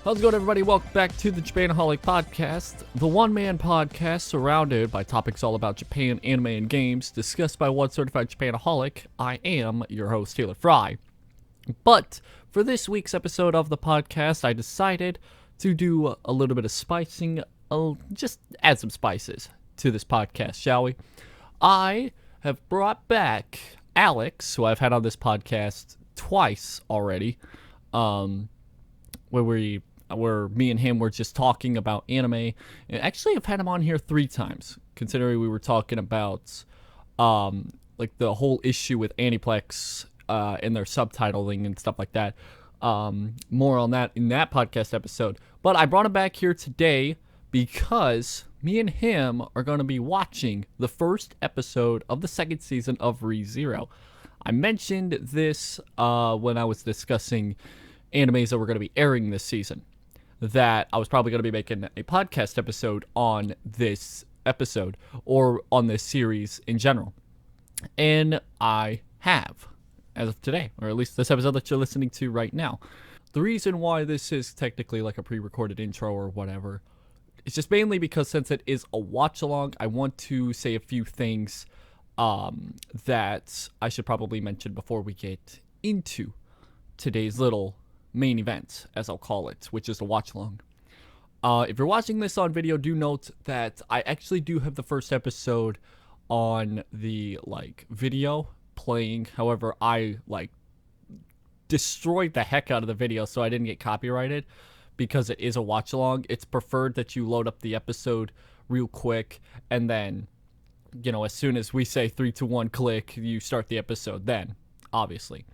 How's it going, everybody? Welcome back to the Japanaholic podcast, the one-man podcast surrounded by topics all about Japan, anime, and games, discussed by one certified Japanaholic. I am your host, Taylor Frey. But for this week's episode of the podcast, I decided to do a little bit of spicing, just add some spices to this podcast, shall we? I have brought back Alex, who I've had on this podcast twice already, where me and him were just talking about anime. And actually, I've had him on here 3 times, considering we were talking about like the whole issue with Aniplex and their subtitling and stuff like that. More on that in that podcast episode. But I brought him back here today because me and him are going to be watching the first episode of the second season of Re:Zero. I mentioned this when I was discussing animes that were going to be airing this season, that I was probably going to be making a podcast episode on this episode or on this series in general. And I have, as of today, or at least this episode that you're listening to right now. The reason why this is technically like a pre-recorded intro or whatever, it's just mainly because since it is a watch-along, I want to say a few things that I should probably mention before we get into today's little main event, as I'll call it, which is a watch-along. If you're watching this on video, do note that I actually do have the first episode on the video playing. However, I destroyed the heck out of the video, so I didn't get copyrighted because it is a watch-along. It's preferred that you load up the episode real quick, and then, as soon as we say 3, 2, 1, click, you start the episode then, obviously.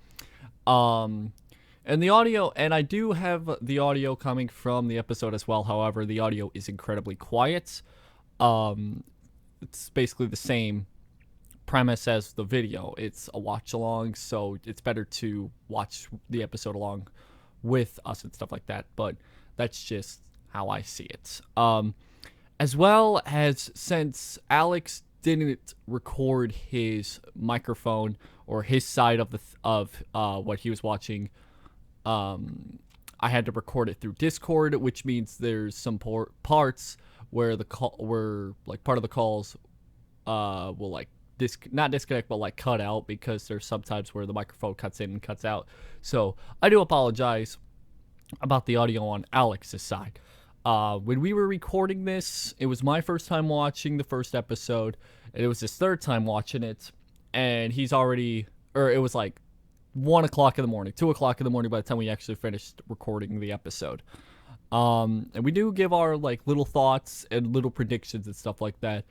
And the audio, and I do have the audio coming from the episode as well. However, the audio is incredibly quiet. It's basically the same premise as the video. It's a watch-along, so it's better to watch the episode along with us and stuff like that. But that's just how I see it. As well as, since Alex didn't record his microphone or his side of what he was watching, I had to record it through Discord, which means there's some parts where part of the calls will not disconnect, but cut out, because there's sometimes where the microphone cuts in and cuts out. So I do apologize about the audio on Alex's side. When we were recording this, it was my first time watching the first episode, and it was his third time watching it, and it was 1 o'clock in the morning, 2 o'clock in the morning by the time we actually finished recording the episode. And we do give our little thoughts and little predictions and stuff like that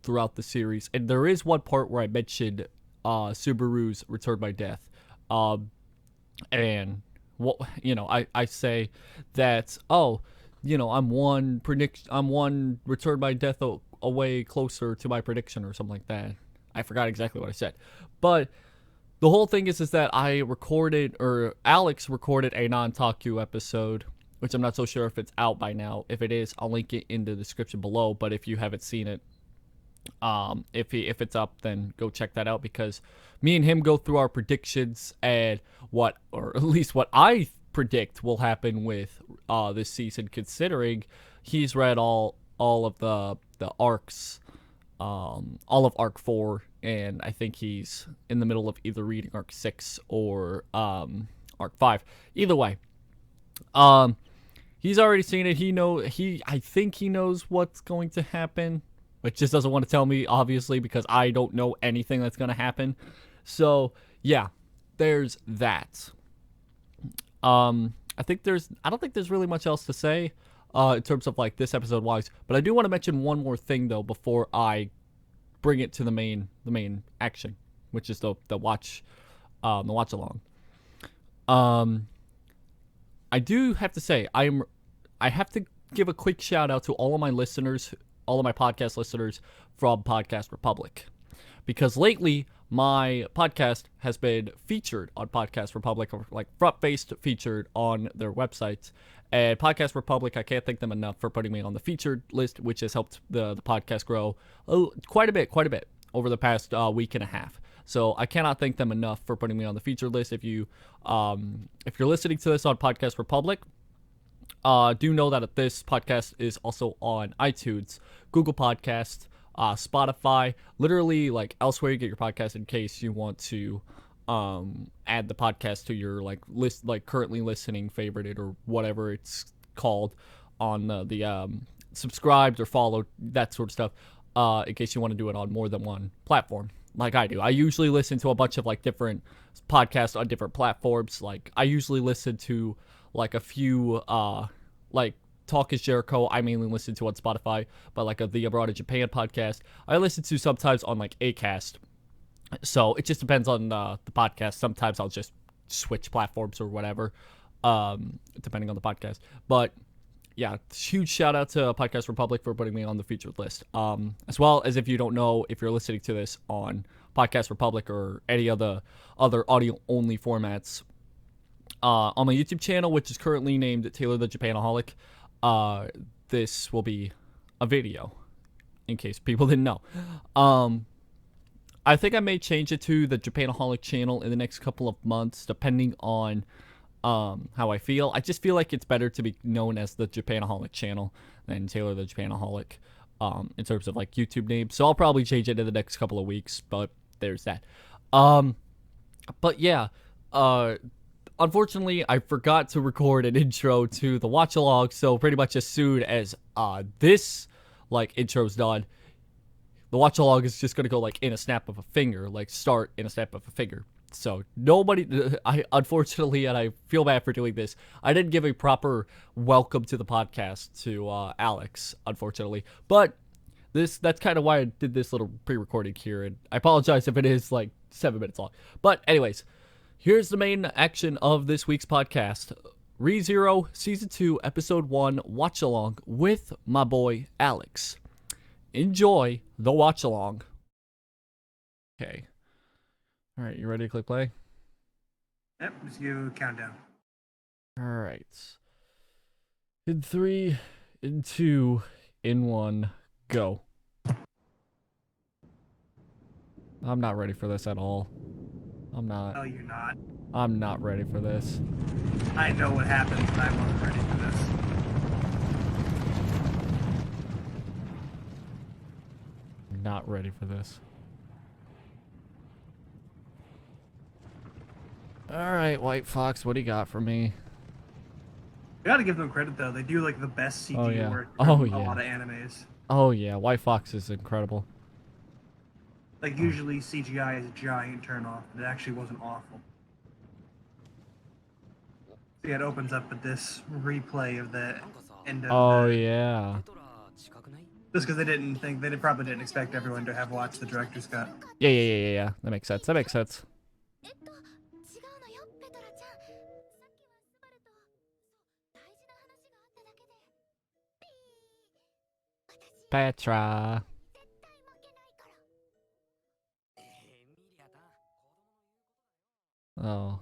throughout the series. And there is one part where I mentioned Subaru's Return by Death. And what I say that, I'm one Return by Death away closer to my prediction or something like that. I forgot exactly what I said, but the whole thing is that Alex recorded a non-Taku episode, which I'm not so sure if it's out by now. If it is, I'll link it in the description below. But if you haven't seen it, if it's up, then go check that out, because me and him go through our predictions and or at least what I predict will happen with this season, considering he's read all of the arcs, all of Arc 4, and I think he's in the middle of either reading Arc 6 or Arc 5. Either way, he's already seen it. I think he knows what's going to happen, but just doesn't want to tell me, obviously, because I don't know anything that's going to happen. So yeah, there's that. I don't think there's really much else to say in terms of this episode wise, but I do want to mention one more thing though before I bring it to the main action, which is the watch along. I do have to say I have to give a quick shout out to all of my listeners, all of my podcast listeners from Podcast Republic, because lately my podcast has been featured on Podcast Republic, or front-faced featured on their websites. And Podcast Republic, I can't thank them enough for putting me on the featured list, which has helped the podcast grow quite a bit over the past week and a half. So I cannot thank them enough for putting me on the featured list. If you're listening to this on Podcast Republic, do know that this podcast is also on iTunes, Google Podcast, Spotify, literally like elsewhere you get your podcast in case you want to add the podcast to your like list, like currently listening favorited or whatever it's called on the subscribed or followed, that sort of stuff, in case you want to do it on more than one platform like I do. I usually listen to a bunch of like different podcasts on different platforms. Like I usually listen to like a few like Talk is Jericho, I mainly listen to on Spotify, but like the Abroad in Japan podcast, I listen to sometimes on like Acast. So it just depends on the podcast. Sometimes I'll just switch platforms or whatever, depending on the podcast. But yeah, huge shout out to Podcast Republic for putting me on the featured list. As well as, if you don't know, if you're listening to this on Podcast Republic or any other audio only formats, on my YouTube channel, which is currently named Taylor the Japanaholic, this will be a video, in case people didn't know. I think I may change it to the Japanaholic channel in the next couple of months, depending on how I feel. I just feel like it's better to be known as the Japanaholic channel than Taylor the Japanaholic, in terms of like YouTube name. So I'll probably change it in the next couple of weeks, but there's that. But yeah, unfortunately, I forgot to record an intro to the watch-along, so pretty much as soon as this like intro's done, the watch-along is just gonna go like in a snap of a finger, like start in a snap of a finger. So nobody, I unfortunately, and I feel bad for doing this, I didn't give a proper welcome to the podcast to Alex, unfortunately. But that's kind of why I did this little pre-recording here, and I apologize if it is like 7 minutes long. But anyways, here's the main action of this week's podcast. ReZero Season 2, Episode 1, Watch Along with my boy Alex. Enjoy the watch along. Okay. Alright, you ready to click play? Yep, just give a countdown. Alright. In 3, in 2, in 1, go. I'm not ready for this at all. I'm not. No, you're not. I'm not ready for this. I know what happens, and I wasn't ready for this. I'm not ready for this. Alright, White Fox, what do you got for me? You gotta give them credit, though. They do, like, the best CG work from a lot of animes. Oh, yeah. White Fox is incredible. Like, usually CGI is a giant turnoff, but it actually wasn't awful. So, yeah, it opens up with this replay of the end of yeah. Just because they probably didn't expect everyone to have watched the director's cut. Yeah. That makes sense. That makes sense. Petra. Oh.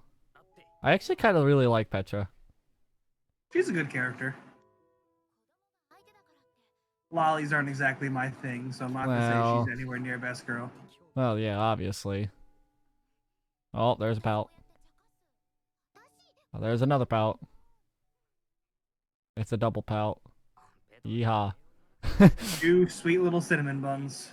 I actually kind of really like Petra. She's a good character. Lollies aren't exactly my thing, so I'm not gonna say she's anywhere near best girl. Well, yeah, obviously. Oh, there's a pout. Oh, there's another pout. It's a double pout. Yeehaw. 2 sweet little cinnamon buns.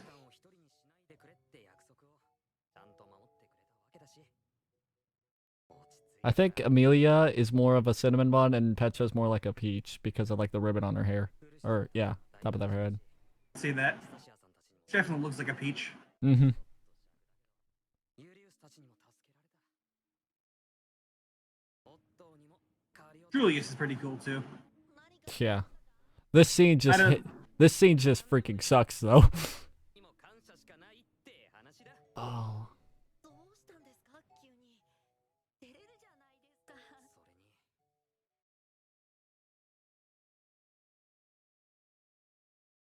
I think Amelia is more of a cinnamon bun and Petra's more like a peach because of like the ribbon on her hair. Or, yeah, top of her head. See that? Definitely looks like a peach. Mm-hmm. Julius is pretty cool too. Yeah. This scene just freaking sucks though. Oh.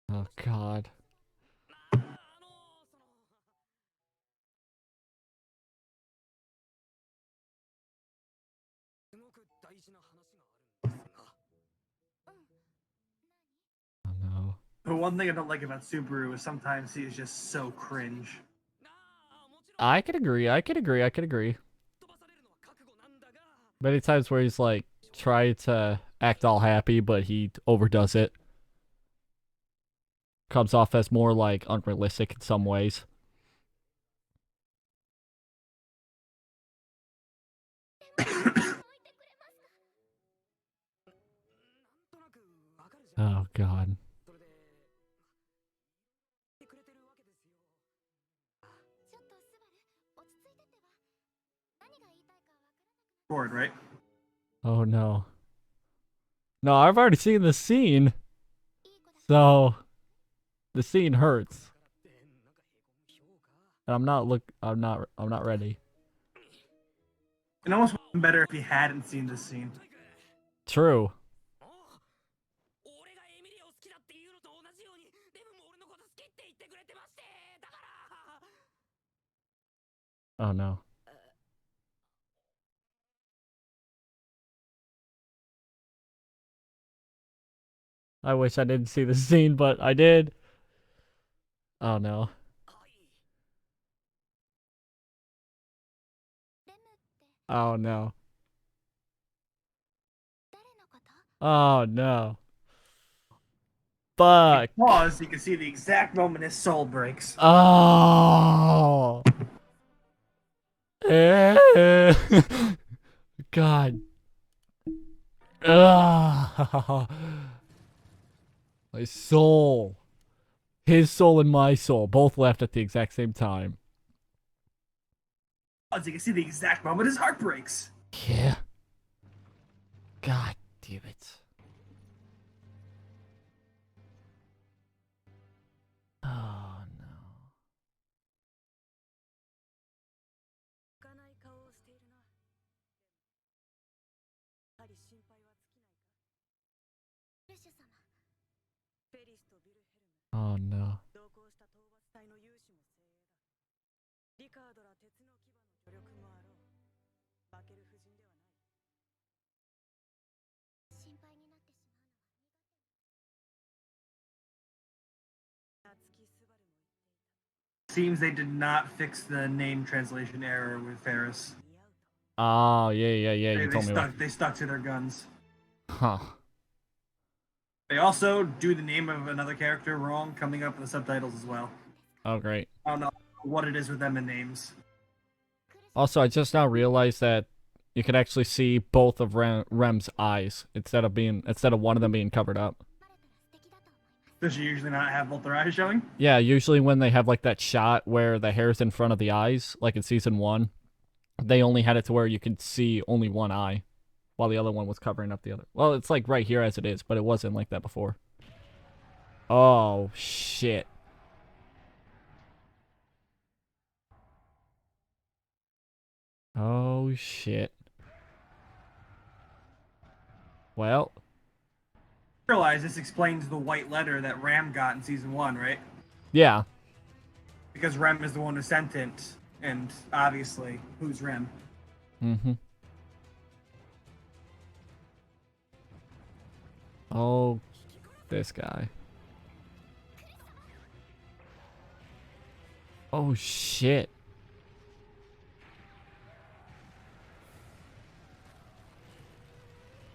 Oh god. Oh no. The one thing I don't like about Subaru is sometimes he is just so cringe. I could agree. Many times where he's like try to act all happy, but he overdoes it. Comes off as more like unrealistic in some ways. Oh god. Bored, right? Oh no. No, I've already seen the scene. So the scene hurts. And I'm not ready. It almost would have been better if he hadn't seen this scene. True. Oh no. I wish I didn't see the scene, but I did. Oh no. Oh no. Oh no. Fuck. Pause, you can see the exact moment his soul breaks. Oh. God. My soul. His soul and my soul both left at the exact same time. Pause, you can see the exact moment his heart breaks. Yeah. God damn it. Oh no. Oh no. Seems they did not fix the name translation error with Ferris. Oh, yeah. You told me stuck. They stuck to their guns. Huh. They also do the name of another character wrong coming up in the subtitles as well. Oh, great. I don't know what it is with them and names. Also, I just now realized that you can actually see both of Rem's eyes instead of one of them being covered up. Does she usually not have both their eyes showing? Yeah, usually when they have like that shot where the hair's in front of the eyes, like in season 1, they only had it to where you could see only one eye, while the other one was covering up the other. Well, it's like right here as it is, but it wasn't like that before. Oh, shit. Oh, shit. Well. Realize this explains the white letter that Ram got in season 1, right? Yeah. Because Rem is the one who sent it, and obviously, who's Rem? Mm-hmm. Oh, this guy. Oh, shit.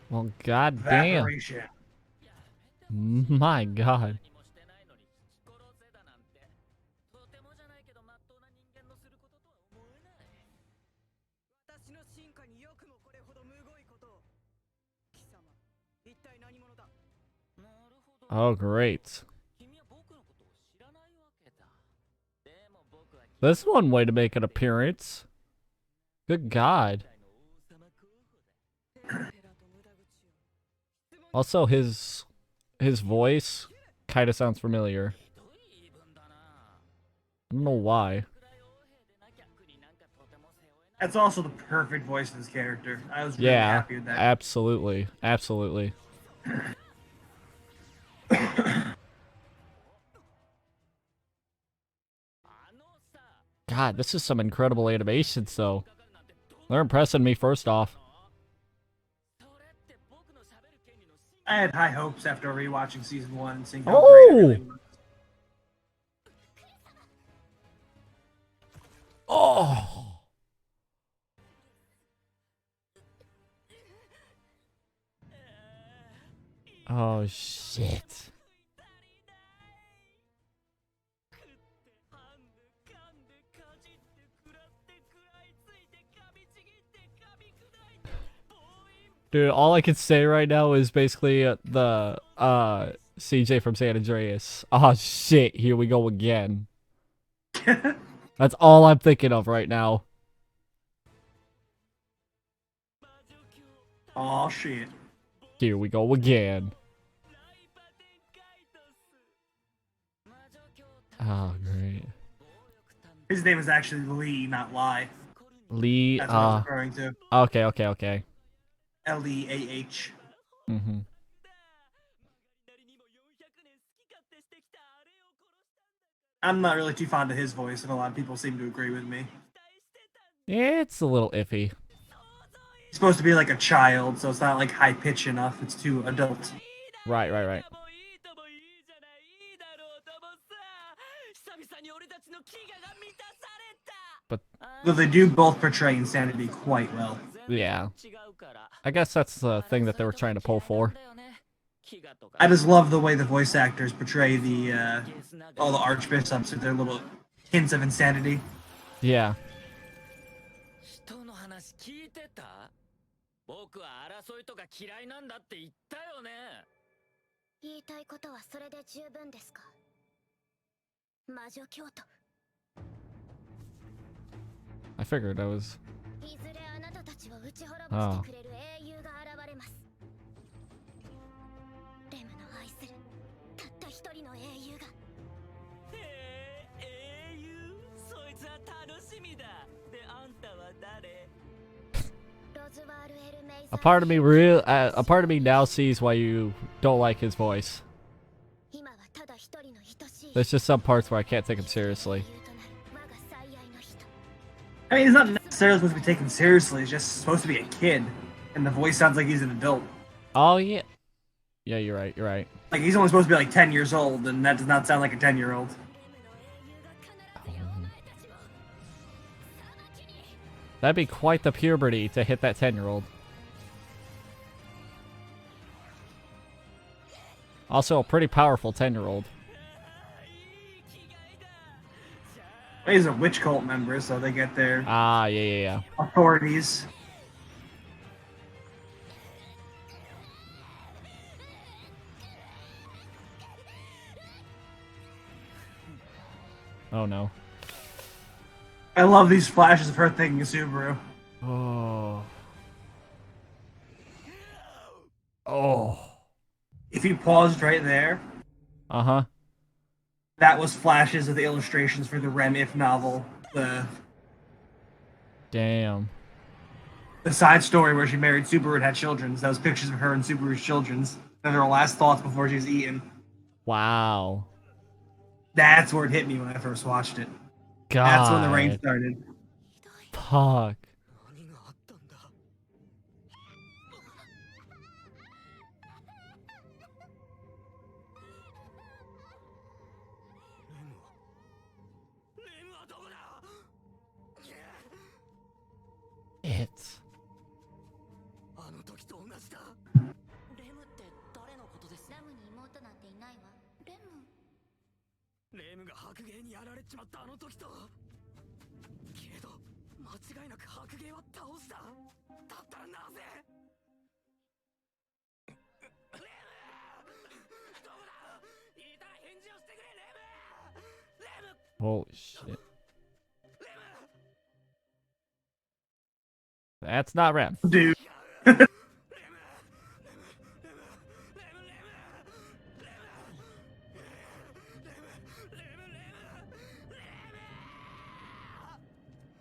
Well, goddamn. My god. Oh, great. This one way to make an appearance. Good God. Also, his voice kind of sounds familiar. I don't know why. That's also the perfect voice of this character. I was really happy with that. Absolutely. Absolutely. God, this is some incredible animations, though. They're impressing me first off. I had high hopes after rewatching season 1 and seeing how great it really was. Oh! Oh, shit. Dude, all I can say right now is basically the CJ from San Andreas. Oh shit, here we go again. That's all I'm thinking of right now. Oh shit. Here we go again. Oh, great. His name is actually Lee, not Lie. Lee, That's what I was referring to. Okay. Leah. Mm-hmm. I'm not really too fond of his voice, and a lot of people seem to agree with me. It's a little iffy. He's supposed to be like a child, so it's not like high pitch enough. It's too adult. Right. But though they do both portray insanity quite well. Yeah. I guess that's the thing that they were trying to pull for. I just love the way the voice actors portray the all the archbishops with their little hints of insanity. Yeah. I figured I was... Oh. A part of me now sees why you don't like his voice. There's just some parts where I can't take him seriously. I mean, he's not necessarily supposed to be taken seriously. He's just supposed to be a kid, and the voice sounds like he's an adult. Oh yeah. Yeah, you're right. Like, he's only supposed to be like 10 years old, and that does not sound like a 10-year-old. That'd be quite the puberty to hit that 10-year-old. Also, a pretty powerful 10-year-old. He's a witch cult member, so they get their yeah. authorities. Oh no. I love these flashes of her thinking of Subaru. Oh. If you paused right there, Uh-huh. that was flashes of the illustrations for the Rem If novel. Damn. The side story where she married Subaru and had children. That was pictures of her and Subaru's children's. And her last thoughts before she was eaten. Wow. That's where it hit me when I first watched it. God. That's when the rain started. Fuck. It's... Holy shit. That's not Rem. Dude.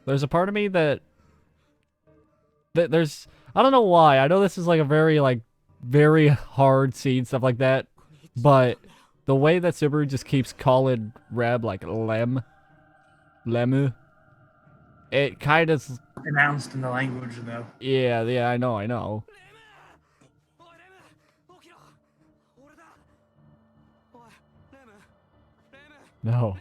There's a part of me that there's... I don't know why. I know this is like a very hard scene, stuff like that. But the way that Subaru just keeps calling Reb like Lemu, it kind of... Announced in the language, though. Yeah, I know. No.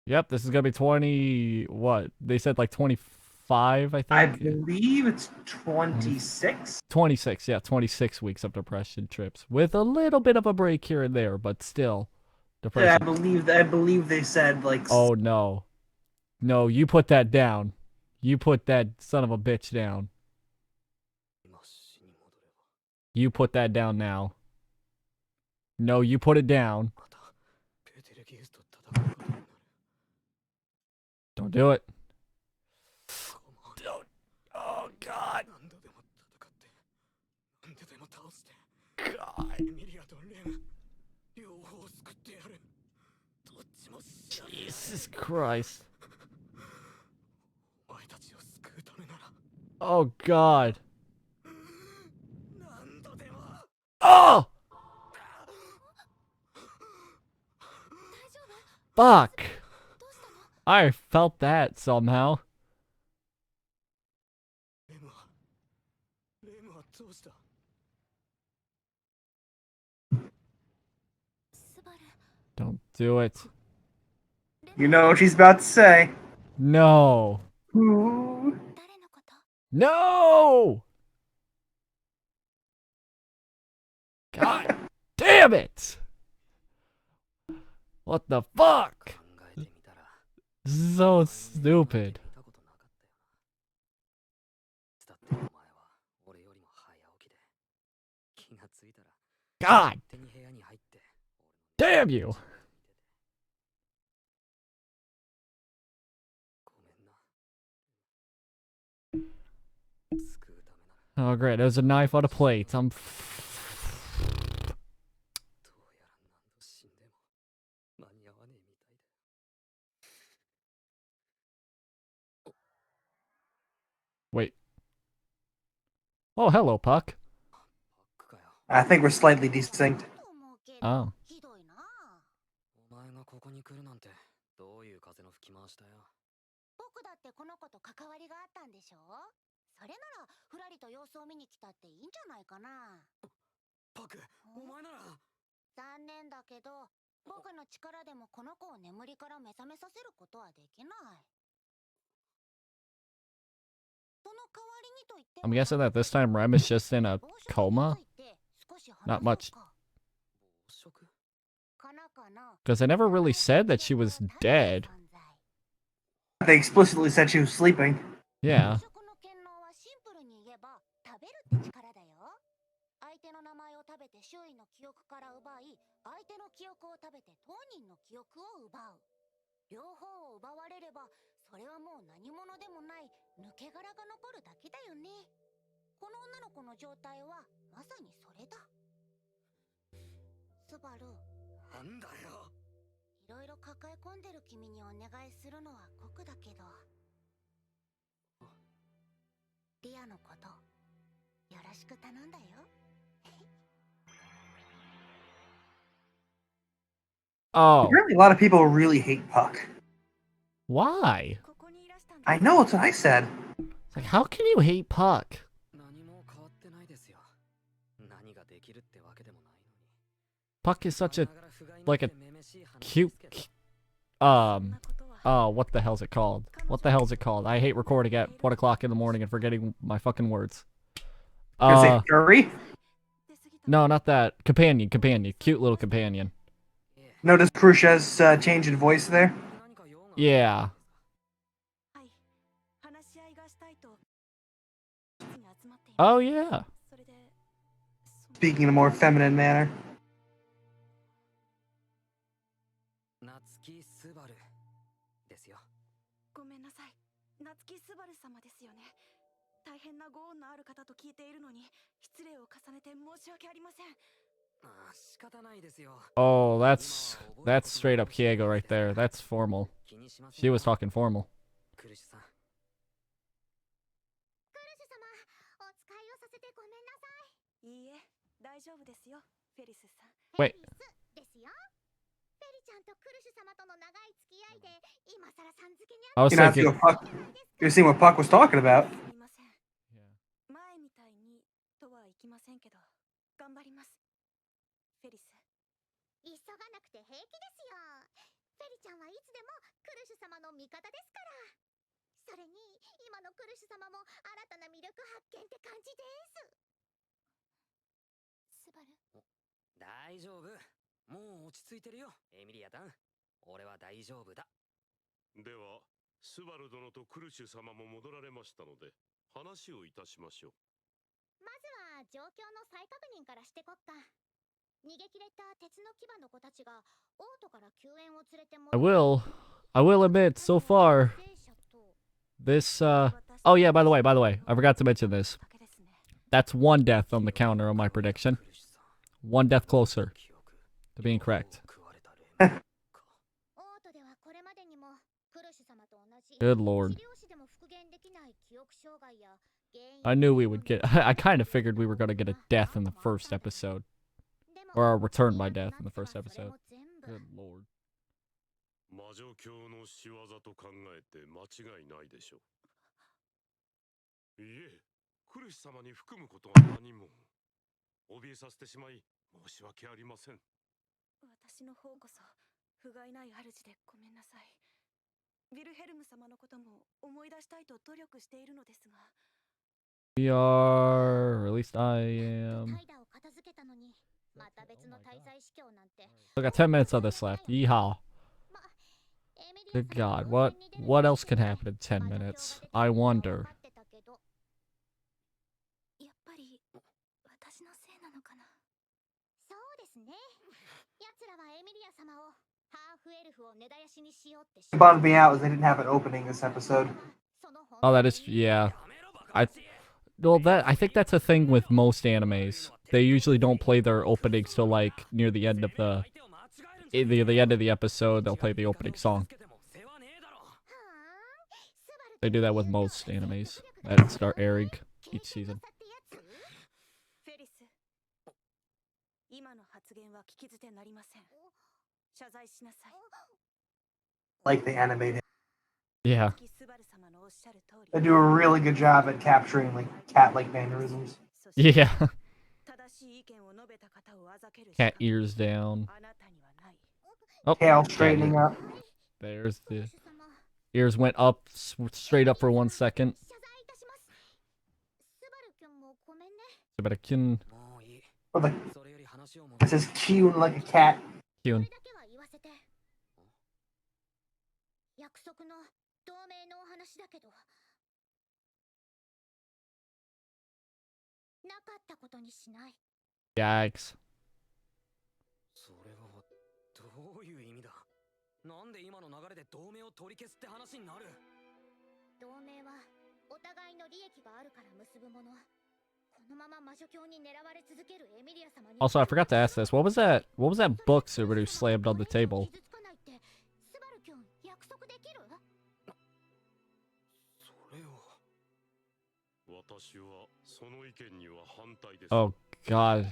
Yep, this is gonna be 20. What they said, like 25, I I think. believe it's 26. 26, yeah, 26 weeks of depression trips with a little bit of a break here and there, but still Yeah, depression. I believe they said like. Oh no, no, you put that down. You put that son of a bitch down. You put that down now. No, you put it down. Don't do it. Don't. Oh God. God. Jesus Christ. Oh God. Oh! Fuck. I felt that somehow. Don't do it. You know what she's about to say. No. Ooh. No! God damn it! What the fuck? So stupid. God damn you! Oh great, there's a knife on a plate. Wait. Oh, hello, Puck. I think we're slightly distinct. Oh. I'm guessing that this time Rem is just in a coma? Not much. Because I never really said that she was dead. They explicitly said she was sleeping. Yeah. Oh. Apparently, a lot of people really hate Puck. Why? I know, it's what I said. It's like, how can you hate Puck? Puck is such a, like a cute, oh, what the hell's it called? What the hell's it called? I hate recording at 1 o'clock in the morning and forgetting my fucking words. Is it Curry? No, not that. Companion. Cute little companion. Notice Khrushchev's change in voice there? Yeah. Oh, yeah. Speaking in a more feminine manner. Oh, that's straight up Kiego right there. That's formal. She was talking formal. Wait. I was You know, thinking. you're seeing what Puck was talking about. Yeah. 前みたいにとはいきませんけど、頑張ります。フェリス。急がなくて平気ですよ。フェリちゃんはいつでもクルシュ様の味方ですから。それに今のクルシュ様も新たな魅力発見って感じです。スバル。大丈夫。もう落ち着いてるよ、エミリアタン。俺は大丈夫だ。では、スバル殿とクルシュ様も戻られましたので、話をいたしましょう。まずは状況の再確認からしてこっか。逃げ切れた鉄の牙の子たちがオートから救援を連れても I will admit, so far, this, oh yeah, by the way, I forgot to mention this. That's one death on the counter on my prediction. One death closer to being correct. Good lord. I knew we would get, I kind of figured we were going to get a death in the first episode. Or a return by death in the first episode. Good lord. 魔女教の仕業と考えて間違いないでしょう。いえ、クルシ様に含むことは何も。怯えさせてしまい申し訳ありません。私の方こそ不甲斐ない主でごめんなさい。ヴィルヘルム様のことも思い出したいと努力しているのですが。We are, or at least I am. I got 10 minutes of this left. Yeehaw. Good God, what else can happen in 10 minutes? I wonder. Bummed me out was they didn't have an opening this episode. Oh, that is, yeah. I think that's a thing with most animes. They usually don't play their openings till like near the end of the end of the episode. They'll play the opening song. They do that with most animes that start airing each season. Like the animated. Yeah. They do a really good job at capturing like cat-like mannerisms. Yeah. Cat ears down. Oh, Tail straightening up. There's the ears went up straight up for 1 second. Or like, it says cute like a cat. Kyun. Yikes. どういう意味だ。なんで今の流れで同盟を取り消すって話になる。同盟はお互いの利益があるから結ぶもの。このまま魔女教に狙われ続けるエミリア様に。Also, I forgot to ask this. What was that book Subaru slammed on the table? スバルキュン約束できる？それを。私はその意見には反対です。 Oh God.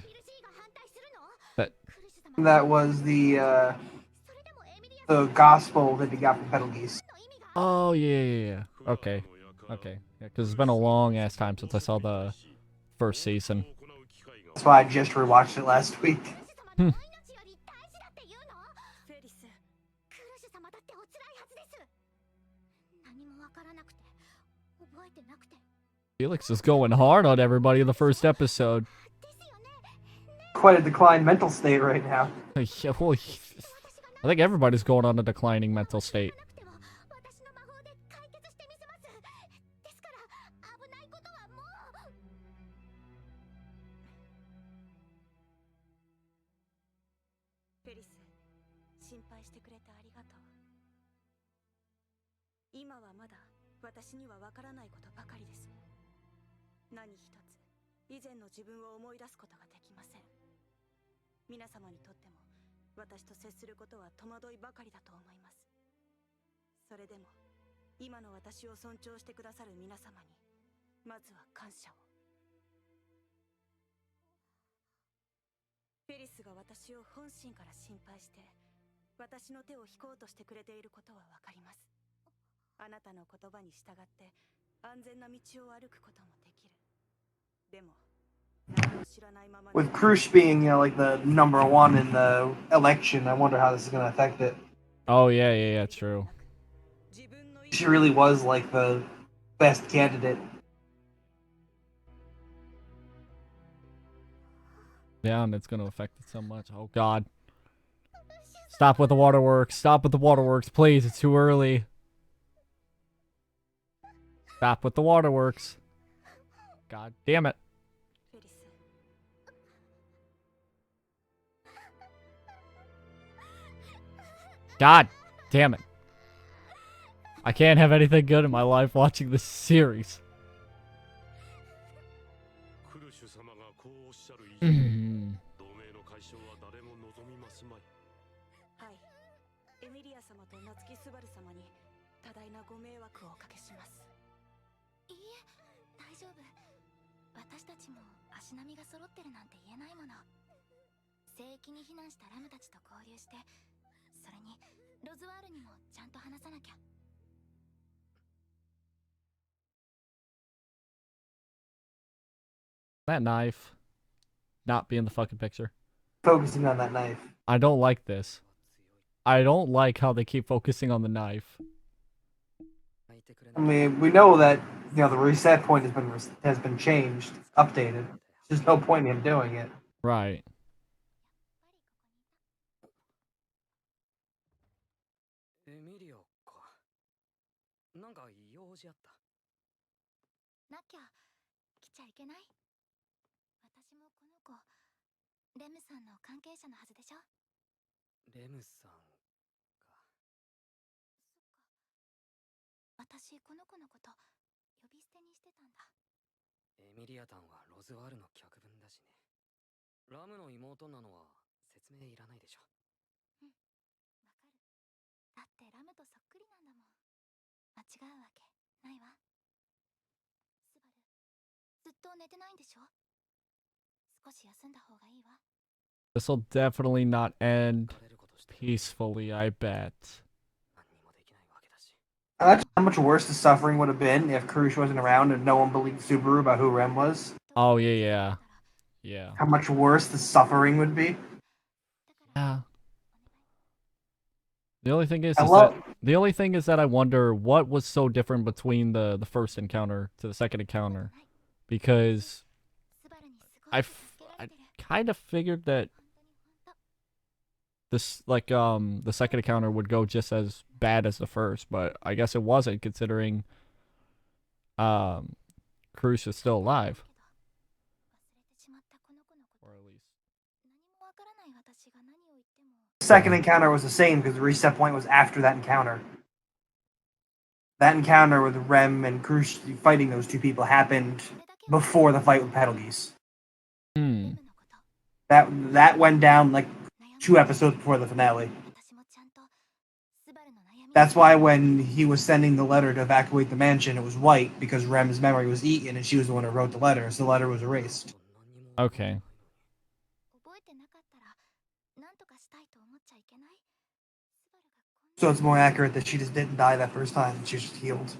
That was the gospel that he got from Betelgeuse. Oh yeah. Okay. Yeah, because it's been a long ass time since I saw the first season. That's why I just rewatched it last week. Felix is going hard on everybody in the first episode. Quite a declined mental state right now. Yeah, well, I think everybody's going on a declining mental state. 私の手を引こうとしてくれていることはわかります。あなたの言葉に従って安全な道を歩くこともできる。でも、何も知らないまま With Krush being, like the number one in the election, I wonder how this is gonna affect it. Oh yeah, true. She really was like the best candidate. Yeah, and it's gonna affect it so much. Oh god. Stop with the waterworks. Stop with the waterworks, please. It's too early. Stop with the waterworks. God damn it. God damn it. I can't have anything good in my life watching this series. クルシュ様がこうおっしゃる以上、同盟の解消は誰も望みますまい。はい。エミリア様と夏木スバル様に多大なご迷惑をおかけします。いいえ、大丈夫。私たちも足並みが揃ってるなんて言えないもの。聖域に避難したラムたちと交流して、それにロズワールにもちゃんと話さなきゃ。That knife not be in the fucking picture. Focusing on that knife. I don't like this. I don't like how they keep focusing on the knife. I mean, we know that the reset point has been changed, updated. There's no point in him doing it. Right. エミリアか。なんか用事あった。なきゃ来ちゃいけない。私もこの子、レムさんの関係者のはずでしょ。レムさんか。私この子のこと呼び捨てにしてたんだ。エミリアタンはロズワールの客分だしね。ラムの妹なのは説明いらないでしょ。うん、わかる。だってラムとそっくりなんだもん。間違うわけないわ。スバル、ずっと寝てないんでしょ。少し休んだ方がいいわ。This will definitely not end peacefully, I bet. That's how much worse the suffering would have been if Kurush wasn't around and no one believed Subaru about who Rem was. Oh, yeah. How much worse the suffering would be. Yeah. The only thing is that I wonder what was so different between the first encounter to the second encounter, because I kind of figured that this the second encounter would go just as bad as the first, but I guess it wasn't, considering Cruz is still alive. Or at least The second encounter was the same because the reset point was after that encounter. That encounter with Rem and Cruz fighting those two people happened before the fight with Pedal Geese. That went down like 2 episodes before the finale. That's why when he was sending the letter to evacuate the mansion, it was white, because Rem's memory was eaten and she was the one who wrote the letter, so the letter was erased. Okay. So it's more accurate that she just didn't die that first time, she was just healed.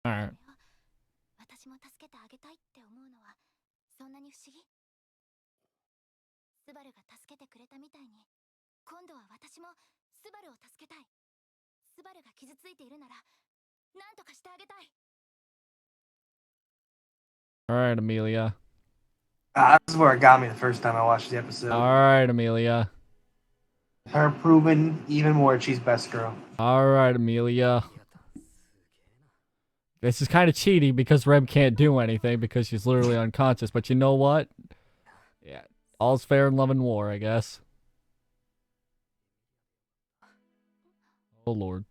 Alright. Alright, Amelia. This is where it got me the first time I watched the episode. Alright, Amelia. Her proving even more she's best girl. Alright, Amelia. This is kind of cheating because Rem can't do anything because she's literally unconscious, but you know what? Yeah, all's fair in love and war, I guess. Oh, Lord.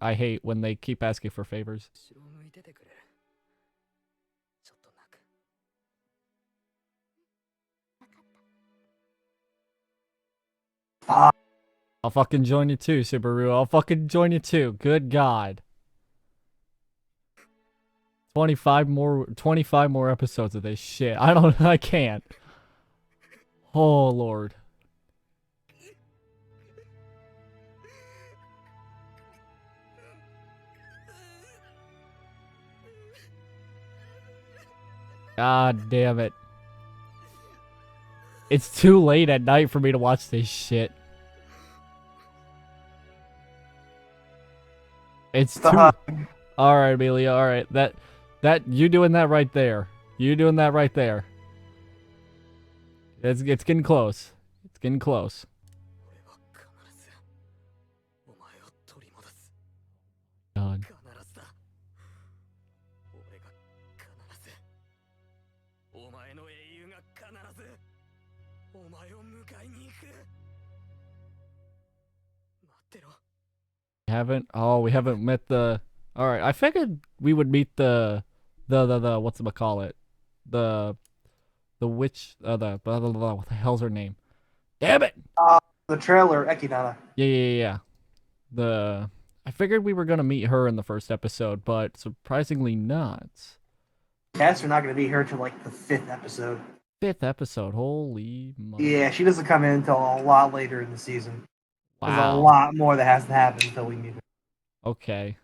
I hate when they keep asking for favors. I'll fucking join you too, Subaru. I'll fucking join you too. Good God. 25 more episodes of this shit. I can't. Oh Lord. God damn it. It's too late at night for me to watch this shit. It's The too. hug. All right, Amelia. All right, that you doing that right there. You doing that right there. It's getting close. It's getting close. 俺は必ずお前を取り戻す。 God. 必ずだ。俺が必ずお前の英雄が必ずお前を迎えに行く。待ってろ。 We haven't met the. All right, I figured we would meet the whatchamacallit, the witch, the blah, blah, blah, what the hell's her name? Damn it! The trailer, Ekinana. Yeah. I figured we were gonna meet her in the first episode, but surprisingly not. Yes, we're not going to be here till like the 5th episode. 5th episode, holy mother. Yeah, she doesn't come in until a lot later in the season. There's a Wow. lot more that has to happen until we meet her. Okay.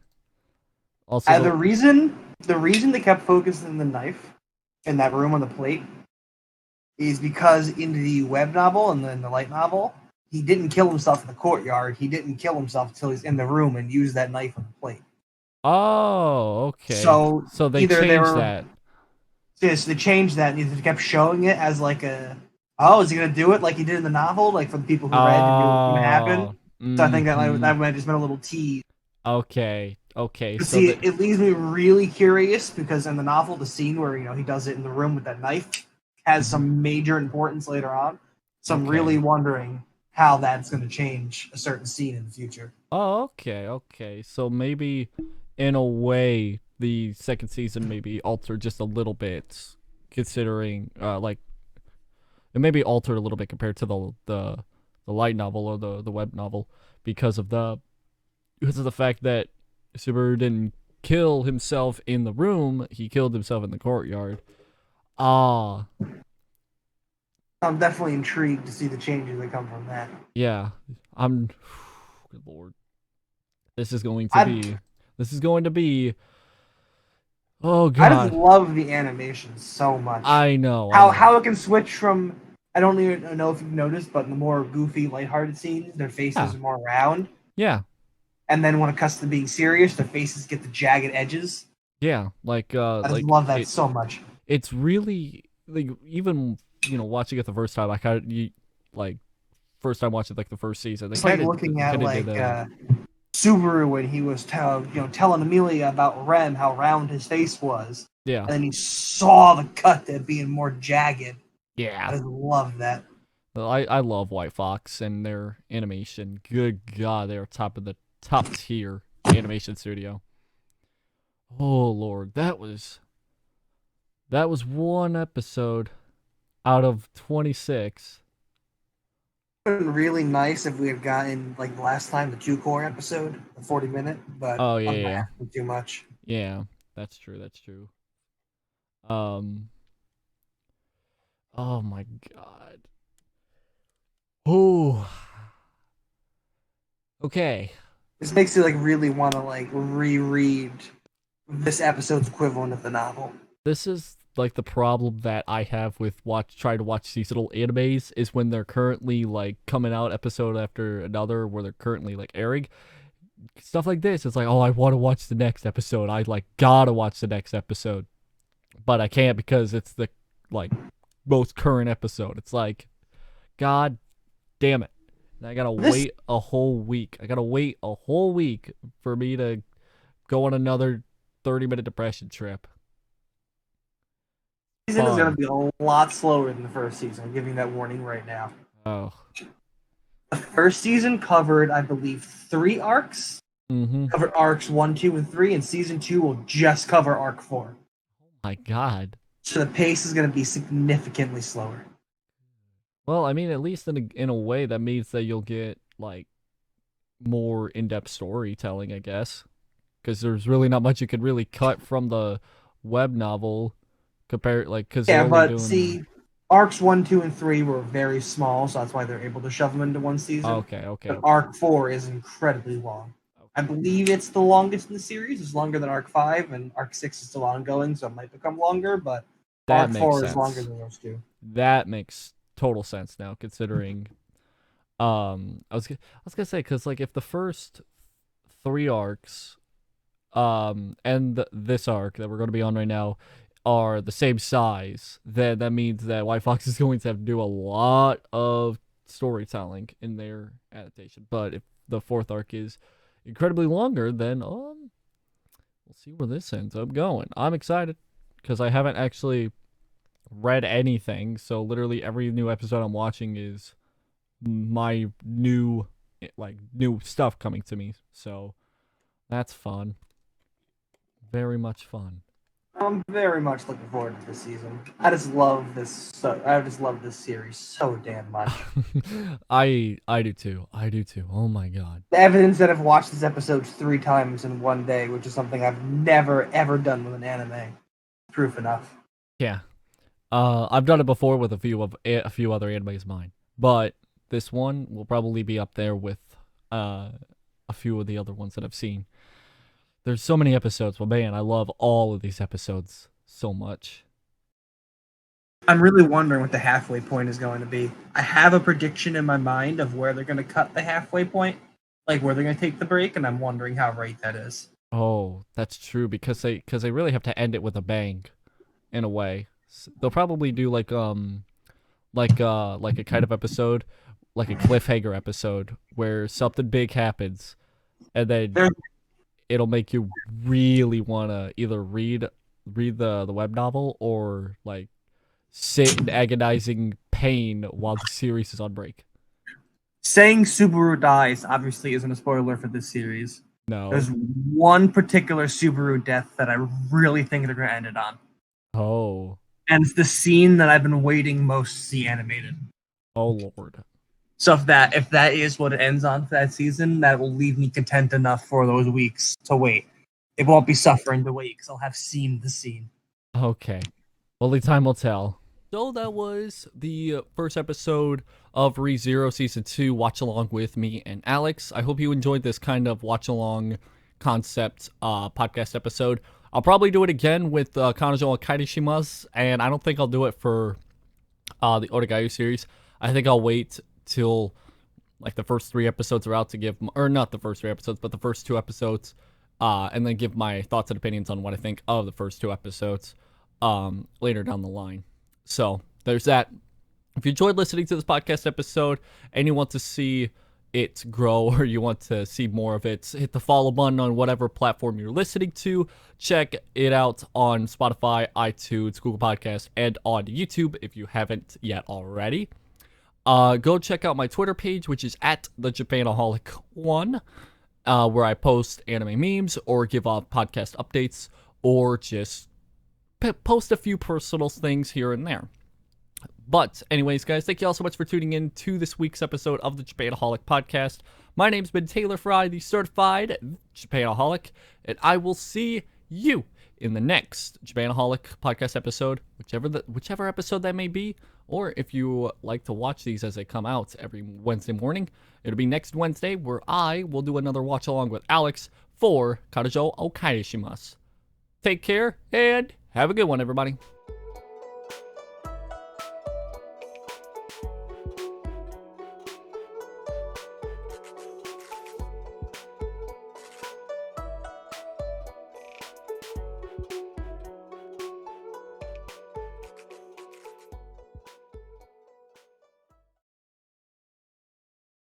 Also, And the reason they kept focusing the knife in that room on the plate is because in the web novel and then the light novel, he didn't kill himself in the courtyard. He didn't kill himself until he's in the room and used that knife on the plate. oh, okay. So they either changed they were- that. Yes, they changed that and they kept showing it as like a, oh, is he gonna do it like he did in the novel? Like for the people who read and knew what was gonna happen. So I think that mhm. might have just been a little tease. Okay. But So see, it leaves me really curious because in the novel, the scene where he does it in the room with that knife has some major importance later on. So I'm Okay. really wondering how that's going to change a certain scene in the future. Oh, okay. So maybe, in a way, the second season maybe altered just a little bit, considering like it may be altered a little bit compared to the light novel or the web novel because of the fact that Subaru didn't kill himself in the room; he killed himself in the courtyard. Ah, I'm definitely intrigued to see the changes that come from that. yeah. Good lord, this is going to be. Oh I god. just love the animation so much. I know. How it can switch from, I don't even know if you've noticed, but in the more goofy, lighthearted scenes, their faces are more round. Yeah. And then when it comes to being serious, their faces get the jagged edges. Yeah. Like I just love that so much. It's really like even watching it the first time, first time watching like the first season. It's like looking at Subaru when he was telling Amelia about Rem, how round his face was. Yeah. And then he saw the cut there being more jagged. I Yeah. just love that. I love White Fox and their animation. Good God, they're top tier animation studio. Oh Lord, that was one episode out of 26. It would have been really nice if we had gotten, like last time, the 2-core episode, the 40-minute, but Oh, yeah, I'm not yeah. asking too much. Yeah, that's true. Oh my God. Oh. Okay. This makes you really want to reread this episode's equivalent of the novel. This is like the problem that I have with trying to watch seasonal animes is when they're currently coming out episode after another where they're currently airing. Stuff like this, it's like, oh, I want to watch the next episode. I gotta watch the next episode. But I can't because it's the most current episode. It's like, God damn it. And I gotta wait a whole week. For me to go on another 30-minute depression trip. Season is going to be a lot slower than the first season. I'm giving that warning right now. Oh. The first season covered, I believe, 3 arcs. Mm-hmm. Covered arcs 1, 2, and 3, and season 2 will just cover arc 4. My God. So the pace is going to be significantly slower. Well, I mean, at least in a way, that means that you'll get more in-depth storytelling, I guess, because there's really not much you could really cut from the web novel compared, like, because they're Yeah, only but doing. see, arcs 1, 2, and 3 were very small, so that's why they're able to shove them into one season. Okay. But arc 4 is incredibly long. I believe it's the longest in the series. It's longer than arc 5, and arc 6 is still ongoing, so it might become longer, but That arc makes 4 sense. is longer than those two. That makes total sense now, considering. I was gonna say, because like if the first 3 arcs, and this arc that we're going to be on right now are the same size, then that means that White Fox is going to have to do a lot of storytelling in their adaptation. But if the 4th arc is incredibly longer, then we'll see where this ends up going. I'm excited because I haven't actually read anything, so literally every new episode I'm watching is my new stuff coming to me. So that's fun. Very much fun. I'm very much looking forward to this season. I just love this. I just love this series so damn much. I do too. I do too. Oh my god. The evidence that I've watched this episode 3 times in one day, which is something I've never ever done with an anime, proof enough. Yeah. I've done it before with a few other animes of mine, but this one will probably be up there with a few of the other ones that I've seen. There's so many episodes, but man, I love all of these episodes so much. I'm really wondering what the halfway point is going to be. I have a prediction in my mind of where they're going to cut the halfway point, like where they're going to take the break, and I'm wondering how right that is. Oh, that's true because they really have to end it with a bang, in a way. They'll probably do like a kind of episode, like a cliffhanger episode where something big happens, and then it'll make you really want to either read the web novel or like sit in agonizing pain while the series is on break. Saying Subaru dies obviously isn't a spoiler for this series. No. There's one particular Subaru death that I really think they're going to end it on. Oh. And it's the scene that I've been waiting most to see animated. Oh Lord. So if that is what it ends on for that season, that will leave me content enough for those weeks to wait. It won't be suffering to wait because I'll have seen the scene. Okay. Only time will tell. So that was the first episode of ReZero Season 2 Watch Along with me and Alex. I hope you enjoyed this kind of watch along concept podcast episode. I'll probably do it again with Kanojo Kaidishimasu, and I don't think I'll do it for the Oregayu series. I think I'll wait till like the first 3 episodes are out to give, or not the first 3 episodes, but the first 2 episodes, and then give my thoughts and opinions on what I think of the first 2 episodes later down the line. So there's that. If you enjoyed listening to this podcast episode and you want to see it grow or you want to see more of it, hit the follow button on whatever platform you're listening to. Check it out on Spotify, iTunes, Google Podcasts, and on YouTube if you haven't yet already. Go check out my Twitter page, which is at the Japanaholic1, where I post anime memes or give off podcast updates or just post a few personal things here and there. But anyways, guys, thank you all so much for tuning in to this week's episode of the Japanaholic podcast. My name's been Taylor Frey, the certified Japanaholic, and I will see you in the next Japanaholic podcast episode, whichever episode that may be. Or if you like to watch these as they come out every Wednesday morning, it'll be next Wednesday where I will do another watch along with Alex for Karajo Okaishimasu. Take care and have a good one, everybody.